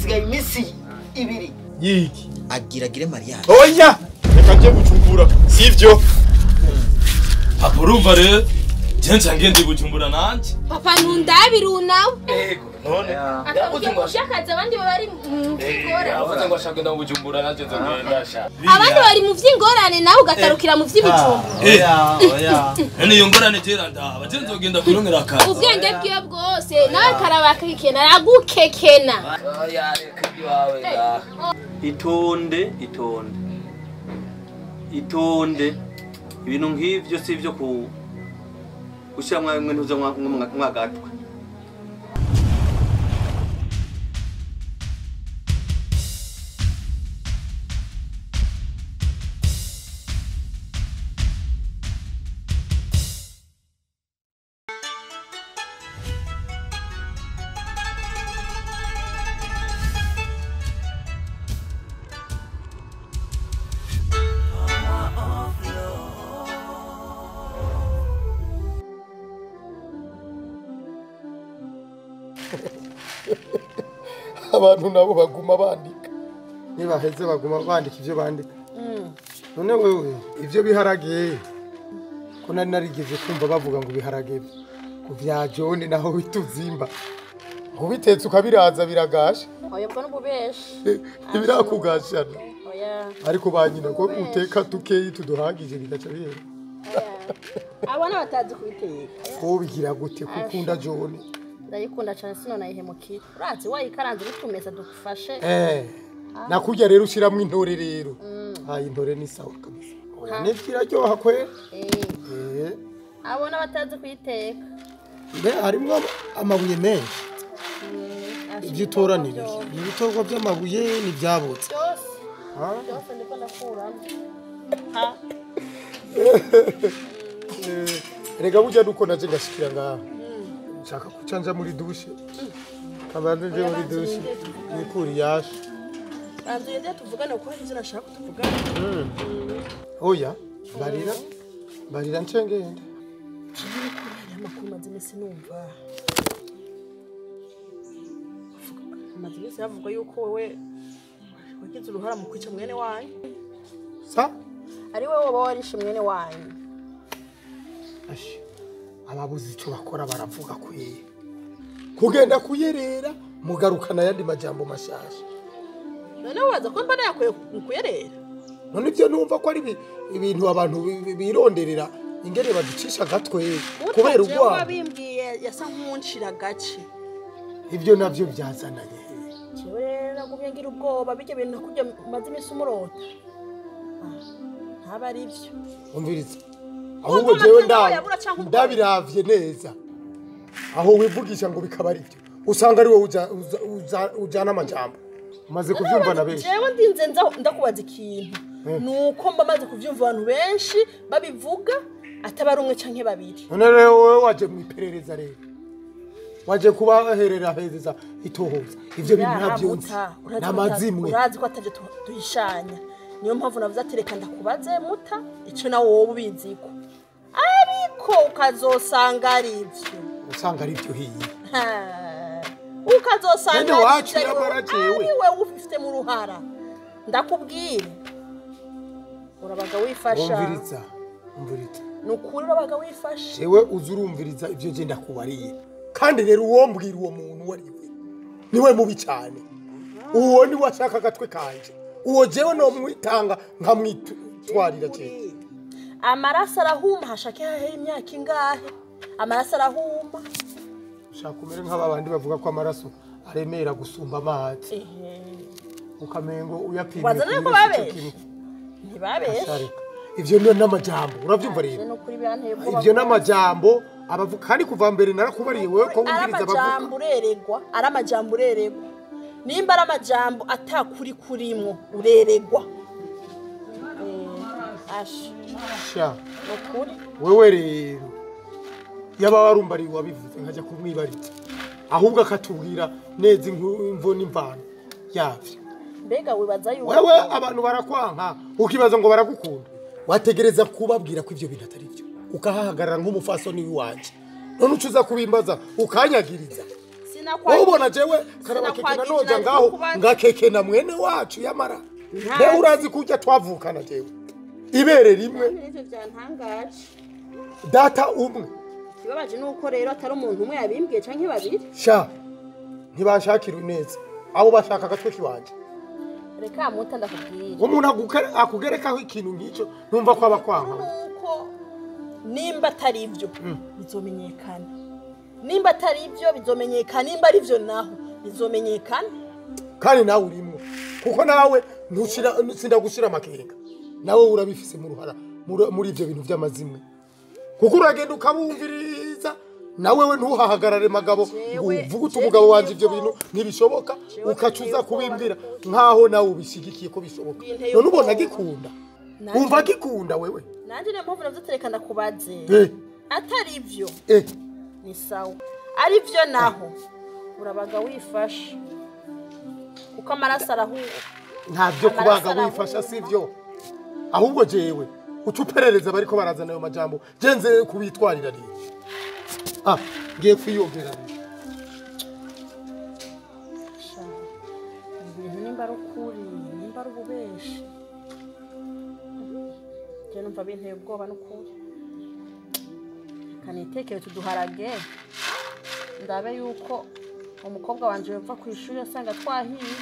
hasigaye iminsi ibiri yiki agiragire Mariya oya reka nje gucumbura sivyo papa urumva rero jenje ngende gucumbura nanje papa ntundabiruna ego none akabuye gushakaza abandi bari mu vy'ingorane avuze ngo ashaka no gucumbura nanje nzogenda sha abandi bari mu vy'ingorane nawe ugatarukira mu vy'ibijumbu oya none iyo ngorane tera ndaba je nzogenda kurongera akazi ubwenge bwiwe bwose nawe karabakikena aragukekena oya reka biwawe da itonde ibintu nk'ivyo sivyo gushira mwamwe ntuzo mwagatwa abantu nabo baguma bandika nibaheze baguma bandika ivyo bandika none wewe ivyo biharage ko nari narigeze kumva bavuga ngo biharage ku vya John naho bituzimba ngo bitetse ukabiraza biragasha oya bwo n'ububeshi ibirakugashana oya ariko banyina ko uteka tukeyi tuduhagije bigaca bihera abana batazi kubiteka ko bigira gute kukunda John ndayikunda cyane sino nayihemukira urazi wayikaranze bitumeza dufashe nakurya rero ushiramwe intore rero intore ni sawa kabisa oya nifiraryoha kwera abona batazi kuyiteka mbe harimo amabuye menshi ibyo utoranira ibitorwa by'amabuye n'ibyabutse byose ndiko ndakuramo rega burya nuko naje ngashikira ngaha nshaka kucanja muri dushe kabanze nje muri dushe nikuri yasha banzu yende tuvugane ko hari izina nashaka tuvugane oya barira ncengende amakuru maze imisi numva maze imisi yavuga yuko wewe wagize uruhara mu kwica mwene wanyu sa ari wewe waba warishe mwene wanyu ashi ababuze icyo bakora baravuga kwiye kugenda kuyerera mugarukana yandi majambo mashasha none waza ko mbana yakwiye kuyerera none ibyo numva ko ari ibintu abantu bironderera ingere baducisha gatwe kubera ubwo wabimbwiye yasa nk'unshira gace ibyo navyo byazananye jewe rero gumye ngira ubwoba bijye bintu kujya maze imisi umurota ntaba ari byo umviriza ahubwo jewe ndabiravye neza aho wivugisha ngo bikaba ari byo usanga ari wowe ujana amajambo umaze kuvyumva na benshi jewe ndinze ndakubaza ikintu nuko mba maze kuvyumva abantu benshi babivuga ataba rumwe canke babiri none rero wowe waje mu iperereza rero waje kubaherera heza itohoza ivyo bintu navyonzi namazimwe urazi ko ataje tuhishanya niyo mpamvu navuze ati reka ndakubaze muta ico nawo wowe ubiziko ariko ukazosanga ari ivyo usanga ari byo hiye ukazosanga ari wewe ufite mu ruhara ndakubwira urabaga wifasha umviriza nukuri urabaga wifasha jewe uzurumviriza ivyo je ndakubariye kandi rero uwo mbwira uwo muntu wari we niwe mubi cyane uwo ni washaka gatwe kanje uwo jewe no mwitanga nkamwitwarira je amaraso arahuma hashake hahe imyaka ingahe amaraso arahuma ushaka umere nk'abandi bavuga ko amaraso aremera gusumba amazi ukamengo uyapimye wazana ko babeshe ntibabeshe ivyo no n'amajambo uravyumva rero ivyo n'amajambo abavuga kandi kuva mbere narakubariye wewe ko wumviriza abavuga ari amajambo ureregwa nimba ari amajambo atakuri kurimwo ureregwa asha nokuri wewe rero yaba warumbariye wabivuze nkajya kumwibariza ahubwo akatubwira neza imvo n'imvano yavyo mbega wibaza yuko wewe abantu barakwanka ukibaza ngo baragukunda wategereza kubabwira ko ivyo bintu atari byo ukahahagarara nk'umufasoni w'iwanje none ucuza kubimbaza ukanyagiriza wowe ubona jewe karabakekena noja ngaho ngakekena mwene wacu yamara be urazi kujya twavukana jewe ibere rimwe n'ivyo byantangaje data umwe kibabaje nuko rero atari umuntu umwe yabimbwiye canke babiri sha ntibashakira neza abo bashaka gatwe kiwanje reka muta ndakubwira umuntu akugerekaho ikintu nk'icyo numva ko aba kwanga nuko nimba atari ibyo bizomenyekana nimba atari ibyo bizomenyekana nimba ari byo naho bizomenyekana kandi nawe urimo kuko nawe ntushira gushira amakenga nawe urabifise mu ruhara muri ibyo bintu by'amazimwe kuko uragenda ukabumviriza nawe we ntuhahagarare magabo uvuga uti umugabo wanje ibyo bintu ntibishoboka ukacuza kubimbwira nkaho nawe ubishigikiye ko bishoboka none ubona gikunda umva gikunda wewe nanje niyo mpamvu navyotereka ndakubaze atari ibyo ni sawa ari byo naho urabaga wifasha kuko amaraso arahuha ntabyo kubaga wifasha sivyo ahubwo jewe utuperereza bariko barazana ayo majambo jenze kubitwarira rero ngiye kwiyogera ibintu nimba ari ukuri nimba ari ububeshi je numva binteye ubwoba n'ukuri kanitekere tuduharage ndabe yuko umukobwa wanje yova ku ishuri asanga twahiye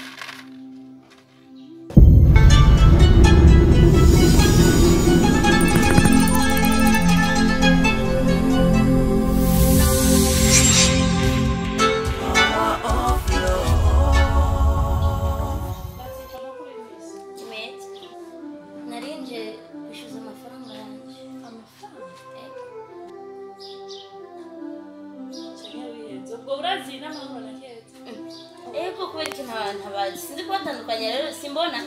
Ego kubera ikintu abantu bazi sinzi kubatandukanya rero simbona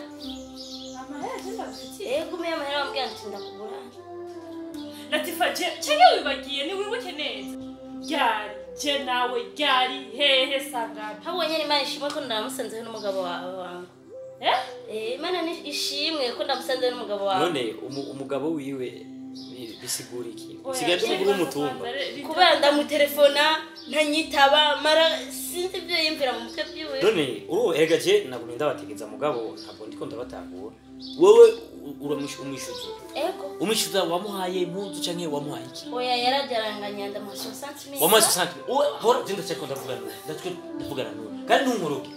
amahera cyenda bafitiye ego me amahera wambwiye ati ndakugura Latifa cyangwa wibagiye ni wibuke neza ryari je nawe ryari hehe sangana habonye Imana ishimwe ko ndamusanze n'umugabo wawe Imana ni ishimwe ko ndamusanze n'umugabo wawe none umugabo wiwe bisigura iki sigaye tumugura umutumba kubera ndamutelefona ntanyitaba mara sinzi ibyo yimvira mu mutwe byiwe none erega je nagumye ndabategeza mugabo ntabwo ndiko ndabatangura wowe uramwishuza ego umwishuza wamuhaye impuzu canke wamuhaye iki oya yarajaranganya ndamuha 60 wamuhaye 60 hora je ndaceko ndavugana none kandi ntunkoroke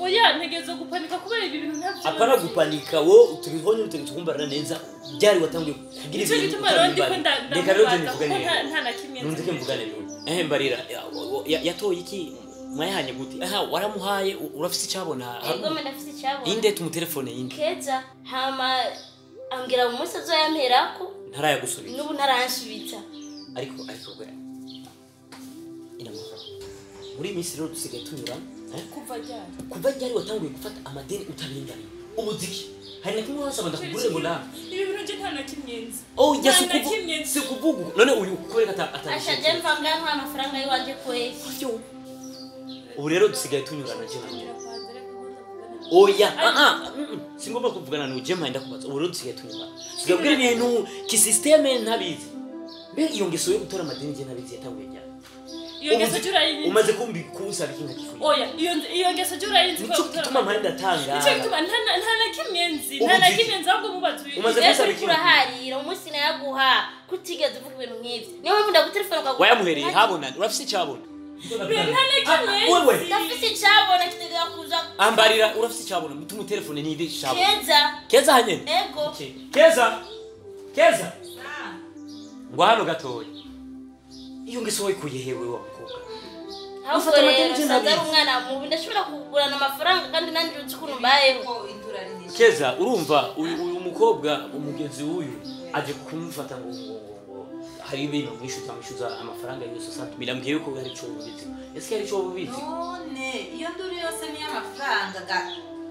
oya ntegezo gupanika kubera ibi bintu ntavyo apana gupanika wo tubihonye tukumbarana neza byari watangiye kugira ibintu bituma rero reka rero ndivugane nta na kimwe nundike mvugane none mbarira yatoye iki mwayahanye gute waramuhaye urafise icyabona ego me ndafise icyabona inde tumutelefone inde keza hama ambwira mu munsi azoyamperako ntarayagusubira n'ubu ntaransubitsa ariko gwe inamufata muri minsi rero dusigaye tunyura kuva ryari watanguye gufata amadeni utabingana ubuziki hari na kimwe wasaba ndakugurire ngo nawe ibi bintu nje nta na kimwe nzi si kuvuga none uyu kureka ashaje mvanga nta amafaranga yiwanje kwe ubu rero dusigaye tunyurana je oya singomba kuvugana n'uje mpanda kubaza ubu rero dusigaye tunyurana tugabwira ibintu ki system ntabizi mbe iyo ngeso yo gutora amadeni je ntabizi yatanguye ryari iyo ngeso jurayinzi umaze kumbi kusaba ikintu kifuye oya iyo ngeso jurayinzi ko gutora tuma mpanda tanga icyo gituma nta na kimwe nzi nta na kimwe nzi ahubwo mubazu umaze kusaba ikintu uraharira umunsi nayaguha kutigeze uvuga ibintu nk'ivyo niyo mpamvu ndagutelefona ukaguha wayamuhereye habona urafise icyabona ndafise icyabona kitegera kuza ambarira urafise icyabona mutuma telefone ninde cyabona keza hanyene ego keza ngo hano gatoya iyo ngeso wikuye hewe wa mukobwa ufata amadeni je nabi umwana mubi ndashobora kugurana amafaranga kandi nandi uzi kuntu mbayeho keza urumva uyu mukobwa umugenzi w'uyu aje kumufata ngo hari ibintu mwishuza amafaranga yose santu milambwiye ko hari cyo ubizi ese hari cyo ubizi none iyo nduri yose ni amafaranga ga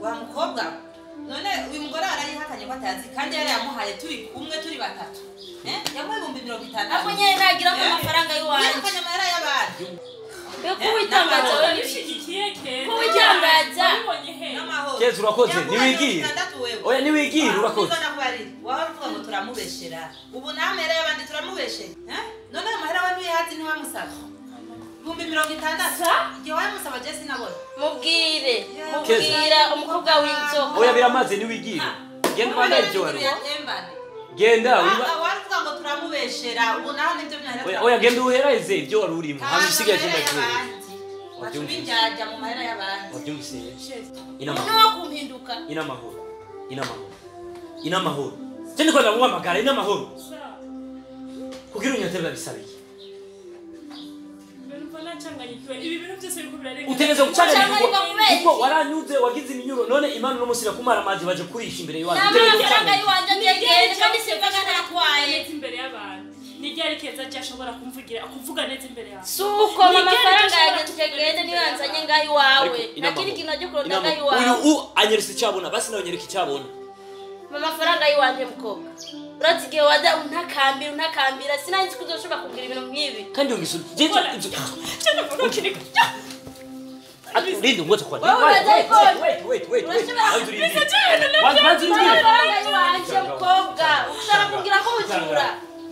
wa mukobwa none uyu mugore arayihakanye ko atazi kandi yari yamuhaye turi kumwe turi batatu yamuhaye 50,000 ako nyene nagira ko amafaranga yiwanje yakanye amahera y'abandi beko witangaza wewe nishigikiye keza ko witangaza keza urakoze niwigire oya niwigire urakoze waho uvuga ngo turamubeshera ubu namera y'abandi turamubeshera none amahera wandi yazi ni wamusaba ibihumbi 60 igihe wamusaba je sinabona mubwire umukobwa w'inzoka oya biramaze niwigire genda banda ibyo wari genda waruvuga ngo turamubeshera ubu naho nibyo byahera oya genda uhereze ibyo wari urimo hano usigaye genda kure watubinjaja mu mahera y'abandi wabyumvise no kumpinduka ina mahoro cyane ko ndamuhamagara ina mahoro kugira unyaterwa bisabiye utegeze gucanganyirwa kuko waranyuze wagize iminyuro none imana no musira kumara amazi baje kurisha imbere y'abantu n'amafaranga y'uwanje ngegende kandi sevaga naratwaye imbere y'abantu nigeri keza cyashobora kuvuga neza imbere yawe suko amafaranga yagenze ngegende niyo yanzanye ngaho iwawe nakiri kintu cyo kuronda ngaho iwawe uyu anyeretse cyabona basi nawe nyereka icyabona amafaranga y'uwanje mukobwa uratigiye wada untakambira sinanzi kuzoshobora kugira ibintu nk'ibi kandi ungisu jeje Lindo ngoja kwa. Wait. Mukobwa ushaka kugira ko ujura.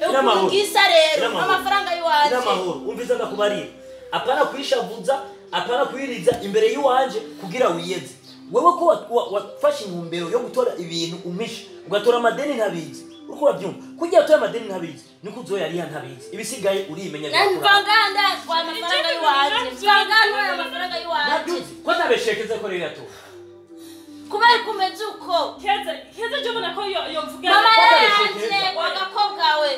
Ukungisa rero amafaranga y'uwanje. Namahoro umviza ndakubarira. Apana kwishavuza, apana kwiriza imbere y'uwanje kugira wiyeze. Wewe ko wafashe intumbero yo gutora ibintu umisha, ugatora amadeni ntabizi. Uko urabyumva? Kugira utora amadeni ntabizi, niko uzoya ari ntabizi. Ibisigaye urimenya gukora. Nvanganda kwa amafaranga y'uwanje. Mvanganda amafaranga y'uwanje. Ko tabeshekeze ko rero yato. Kubera kumeze uko. Heza je mbona ko yo mvuga. Mama yanje wagakobwa we.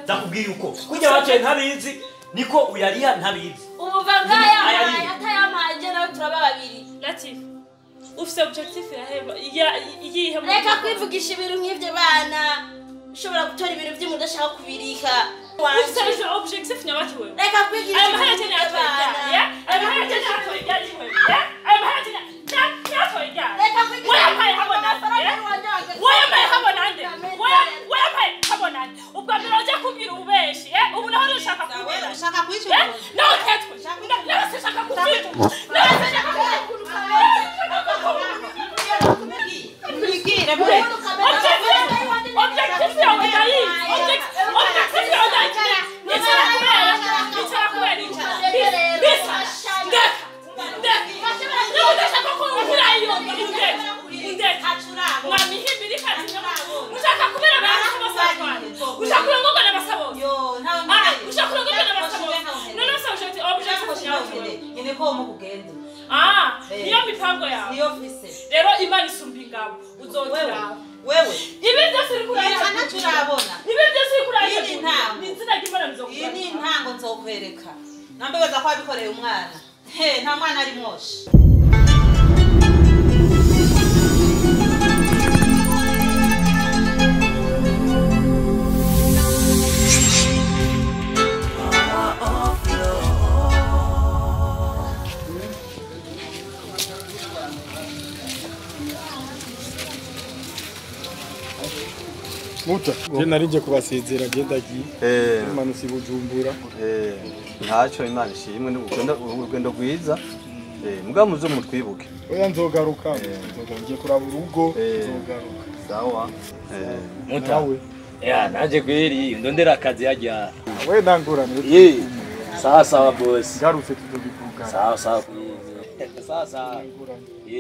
Ndakubwira uko. Kugira wace ntabizi, niko uyariha ntabizi. Umuvangaya atayamaje nawe turaba babiri. Latif. Ufise objectif yihe reka kwivugisha ibintu nk'ivyo bana ushobora gutora ibintu by'umuntu ashaka kubirika ufise objectif nyabaki wewe reka kwigisha amahera cyane atwaye amahera cyane atwaye wewe amahera cyane atwaye reka kwigisha wewe habona ubwo mbere uje kubwira ubeshi ubu naho ushaka kubwira ushaka kwishyura no tetwe nawe ushaka kubwira niyo mipango yawe niyo fise rero imana isumba ingabo uzogira wewe ibi byose uri kurayira turabona ibi byose uri kurayira iyi ntango n'izina ry'imana bizokugura iyi ntango nzokwereka nambe weza ko wabikoreye umwana nta mwana ari mwoshi Muta, jena rinje kubasezera genda giye. Manusi bujumbura. Ntacyo imana ishimwe n'urugendo rwiza. Mbwa muzo mutwibuke. Oya nzogaruka. Ngiye kuraba urugo, nzogaruka. Sawa. Muta. Ya naje kweri ndondera akazi hajya. We ndangurane. Sawa boss. Garutse tuzobivuga. Sawa. Sasa.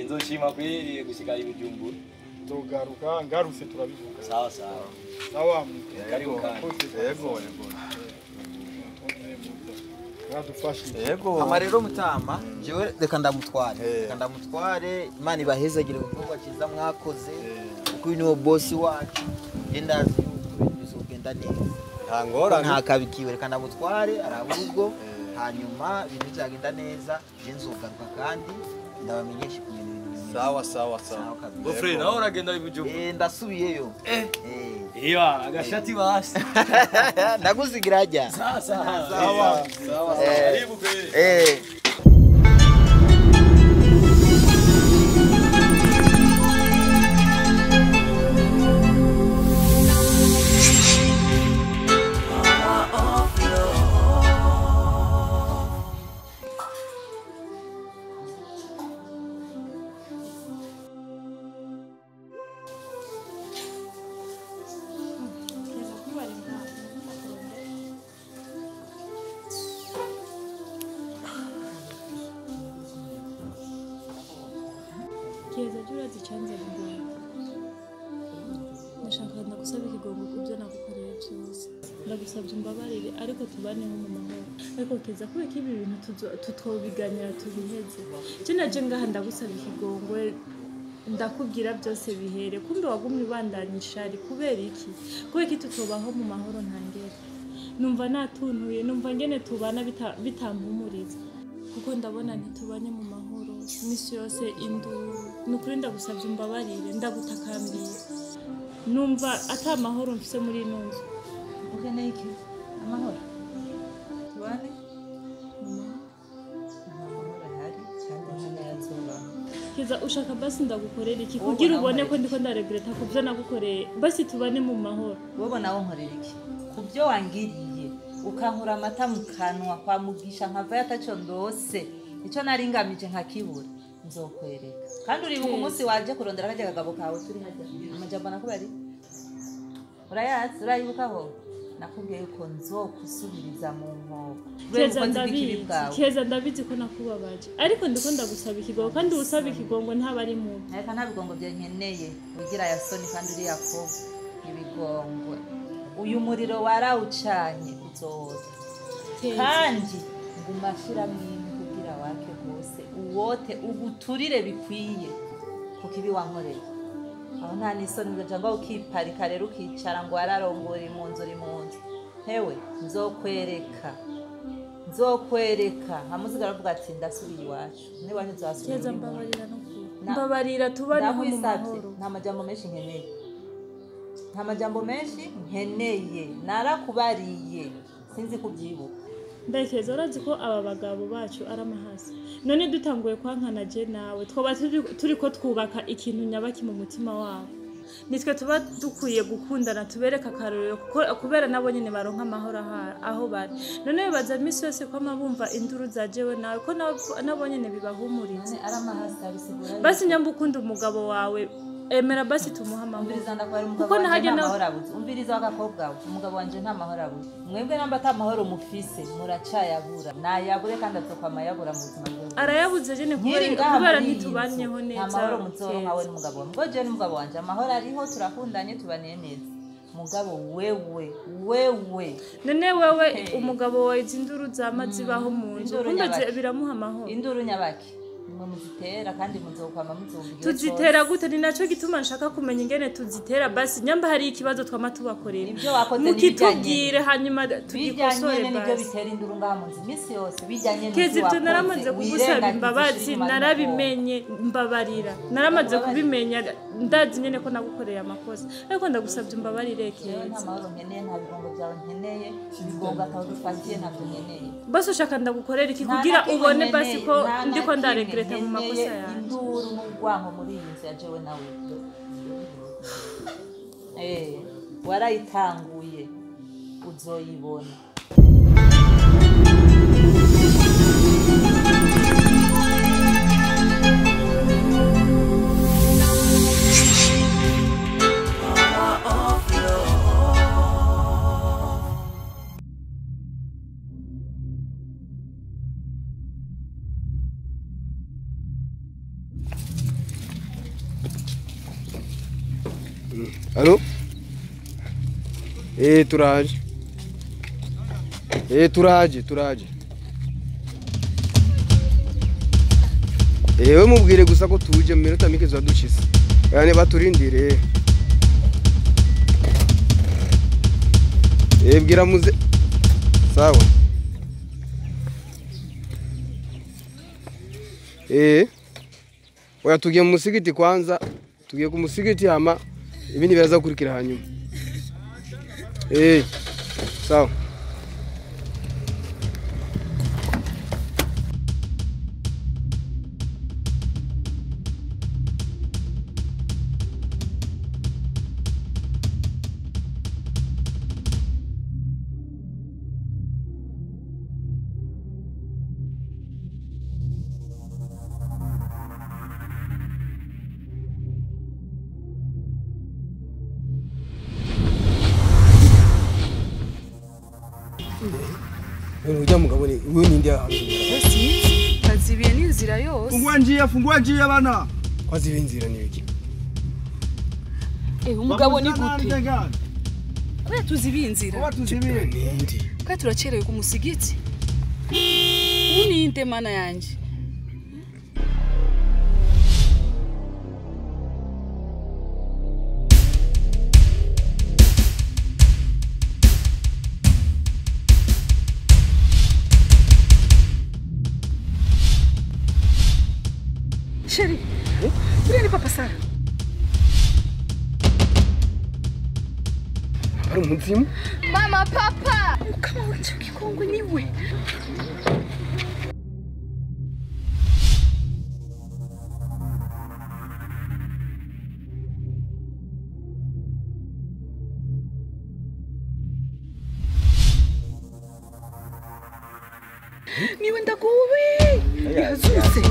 Nzoshima kweri gushika ibujumbura. Nzogaruka ngarutse turabivuga. Sawa. Sawa. Karibu kandi. Yego. Yego. Ama rero mutama, jewe reka ndamutware. Imana ibahezagire kuvuga kiza mwakoze. Uko niwo boss wacu. Gendazi yuko bizogenda neza. Nta kabikiwe reka ndamutware araburugo. Hanyuma ibintu byagenda neza, je nzogaruka kandi ndabamenyesha ku bintu. Sawa. Gofre nawe uragenda ibujumbura. Ndasubiyeyo. Iyo agashati basi. Ndaguzigira ajya. Sawa. Karibu kweli. urazi icyanzanye imbere nashaka ndagusaba ikigongo ku byo nagukoreye byose ndagusabye umbabarire ariko tubaneho mu mahoro ariko keza kubera ko ibi bintu tutobiganira tubiheze je naje ngaha ndagusaba ikigongo ndakubwira byose bihere kumbe wagumye ubandanyisha ari kubera iki kubera ko tutobaho mu mahoro ntangere numva natuntuye numva ngene tubana bitampumuriza kuko ndabona ntitubanye mu mahoro imisi yose induru nukuri ndagusabye umbabarire ndagutakambiye numva ata mahoro mfise muri ino nzu ukeneye iki amahoro tubane Kiza ushaka basi ndagukorera iki kugira ubone ko ndiko ndaregreta ku byo nagukoreye basi tubane mu mahoro wowe nawe nkorera iki ku byo wangiriye ukankura amata mu kanwa kwa mugisha nkava yataco ndose ico naringamije nkakibura nzokwereka kandi uribuka umunsi waje kurondera kajya kagabo kawe turi hajya amajambo nakubari urayazi urayibukaho nakubwiye yuko nzokusubiriza mu nkoko keza ndabizi ko nakubabaje ariko ndiko ndagusaba ikigongo kandi usaba ikigongo ntaba ari mu ariko nta bigongo byankeneye ugira ya soni kandi uri yakobo ibigongo uyu muriro warawucanye uzoza kandi ngumashiramo inkwi kugira wake rwose uwote uguturire bikwiye kuko ibi wankoreye aho nta n'isoni ugaja ngo ukiparika rero ukicara ngo wararongora imunzu uri mu nzu hewe nzokwereka hamuzigara avuga ati ndasubiye iwacu niwanyu uzasubira mbabarira tubaneho mu mahoro nta majambo menshi nkeneye narakubariye sinzi kubyibuka ndekeza urazi ko aba bagabo bacu ari amahasi none dutanguye kwankana je nawe twaba turi ko twubaka ikintu nyabaki mu mutima wabo nitwe tuba dukwiye gukundana tubereka akarorero kubera nabo nyene baronka amahoro aho bari none bibaza imisi yose ko amabumva induru zajewe nawe ko nabo nyene bibahumuriza ari amahasi abisigura basi nyamba ukunda umugabo wawe emera basi tumuha amahoro kuko nahajya amahoro abuze umviriza w'agakobwa umugabo wanje nta mahoro abuze mwebwe namba ata mahoro mufise muracayabura nayabure kandi azokwama yabura mu buzima bwe arayabuze je ne kubera ntitubanyeho neza nta mahoro muzoronka we n'umugabo wawe ngo je n'umugabo wanje amahoro ariho turakundanye tubaniye neza mugabo wewe none wewe umugabo wawe izinduru zamazibaho mu nzu kumbe biramuha amahoro induru nyabaki muzitera kandi muzokwama muzumbiye tuzitera gute ni naco gituma nshaka kumenya ingene tuzitera basi nyamba hari ikibazo twama tubakorera ibyo wakoze mukitubwire hanyuma tugikosore basi nibyo bitera induru ngaha mu nzu imisi yose bijyanye n'ibyo wakoze naramaze kugusaba imbabazi narabimenye mbabarira naramaze kubimenya ndazi nyene ko nagukoreye amakosa ariko ndagusabye imbabarire keza nta mahoro nkeneye nta bigongo byawe nkeneye ibigongo ataho dufatiye ntabyo nkeneye basi ushaka ndagukorera iki kugira ubone basi ko ndiko ndaregreta mu makosa yawe induru n'urwango muri iyi nzu yajewe nawe warayitanguye uzoyibona Allô? Turaje. Turaje. We mubwire gusa ko tuje mu minota mike zadushise. Yani baturindire. Bwira muze. Sawa. Oya tugiye mu musigiti kwanza. Tugiye ku musigiti hama ibindi biraza gukurikira hanyuma. Sawa. Ujya mugabo ni wewe nindi kazibiye n'inzira yose fungua njia bana kwazi ibinzira nibiki umugabo ni gute oya tuzibinzira nindi kandi turacerewe ku musigiti uninde mana yanje Chérie, uriya ni papa Sara. Ari umuzimu? Mama, papa! Mukama w'icyo gikongo niwe. Niwe ndaguwe! Yazutse!